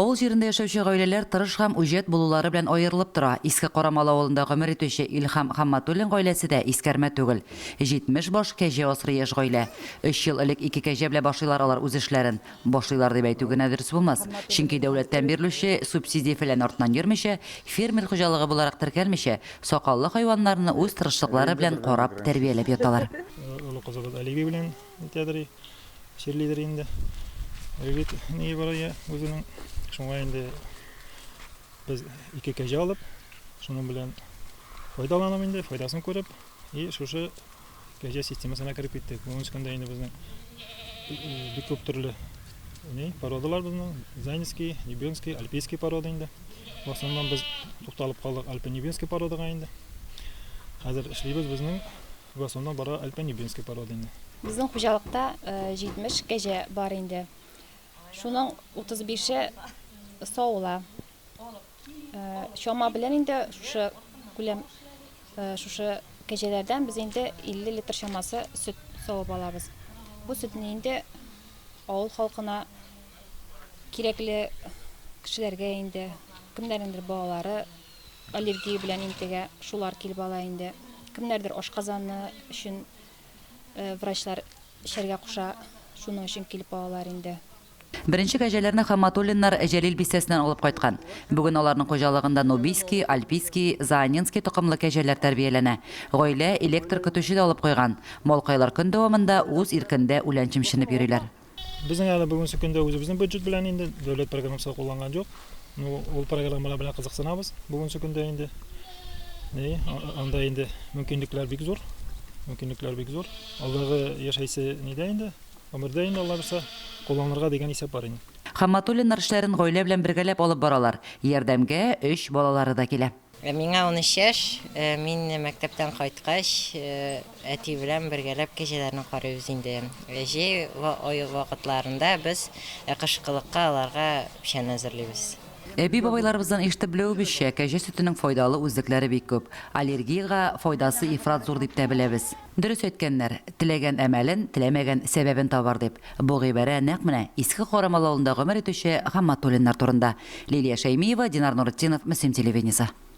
Авыл җирендә яшәүче гаиләләр тырыш һәм үҗәт булулары белән аерылып тора. Иске Карамал авылында гомер итүче Илһам Хамматуллин гаиләсе дә искәрмә түгел. 70 баш кәҗә асрый яшь гаилә. 3 ел элек 2 кәҗә белән башлыйлар алар үз эшләрен. Башлыйлар дип әйтү генә дөрес булмас. Чөнки дәүләттән бирелүче субсидия фәлән артыннан йөрмичә, фермер хуҗалыгы буларак теркәлмичә, сакаллы хайваннарны үз тырышлыклары белән карап, тәрбияләп яталар. Олы кызыбыз Алиби белән итәдер, ширлидер инде. Бит ни бар я үзенең шуңа инде без ике кәҗә алып, шуның белән файдаланам инде, файдасын күреп, и шушы кәҗә системасына кирип киттек. Буның өчен инде безнең бик күп төрле породалар безнең, Зайнский, Небенский, Альпийский порода инде. В основном без тукталып калдык Альпо-Небенский породага инде. Хәзер эшлибез безнең в основном бара Альпо-Небенский порода инде. Безнең хуҗалыкта 70 кәҗә бар инде. Шуның 35-е сауыла. Шома белән инде шушы күләм шушы кәҗәләрдән без инде 50 литр шамасы сөт савып алабыз. Бу сөтне инде авыл халкына кирәкле кешеләргә инде кемнәрнеңдер балалары аллергия белән интегә шулар килеп ала инде. Кемнәрдер ашказаны өчен врачлар эчәргә куша, шуның өчен килеп алалар инде. Беренче кәҗәләрне Хамматуллиннар Җәлил бистәсеннән алып кайткан. Бүген аларның хуҗалыгында Нубийский, Альпийский, Заанинский токымлы кәҗәләр тәрбияләнә. Гаилә электр көтүче дә алып куйган. Малкайлар көн дәвамында үз иркендә үлән чимшенеп йөриләр. Безнең әле бүгенге көндә үзебезнең бюджет белән инде дәүләт программасы кулланган юк. Ул программалар белән кызыксынабыз. Бүгенге көндә инде анда инде мөмкинлекләр бик зур. Алдагы яшәйсе нидә инде? Гомердә инде Алла берсә кулланырга дигән исәп бар инде. Хамматуллиннар эшләрен гаилә белән бергәләп алып баралар. Ярдәмгә 3 балалары да килә. Миңа 13 яшь, мин мәктәптән кайткач, әти белән бергәләп кәҗәләрне карыйбыз инде. Җәй вакытларында без кышкылыкка аларга печән әзерлибез. Әби бабайларыбыздан ишетеп белүебезчә, кәҗә сөтенең файдалы үзлекләре бик күп. Аллергиягә файдасы ифрат зур дип тә беләбез. Дөрес әйткәннәр, теләгән әмәлен, теләмәгән сәбәбен табар дип. Бу гыйбарә нәкъ менә Иске Карамал авылында гомер итүче Хамматуллиннар турында. Лилия Шәймиева, Динар Нуретдинов, Мөслим телевидениесе.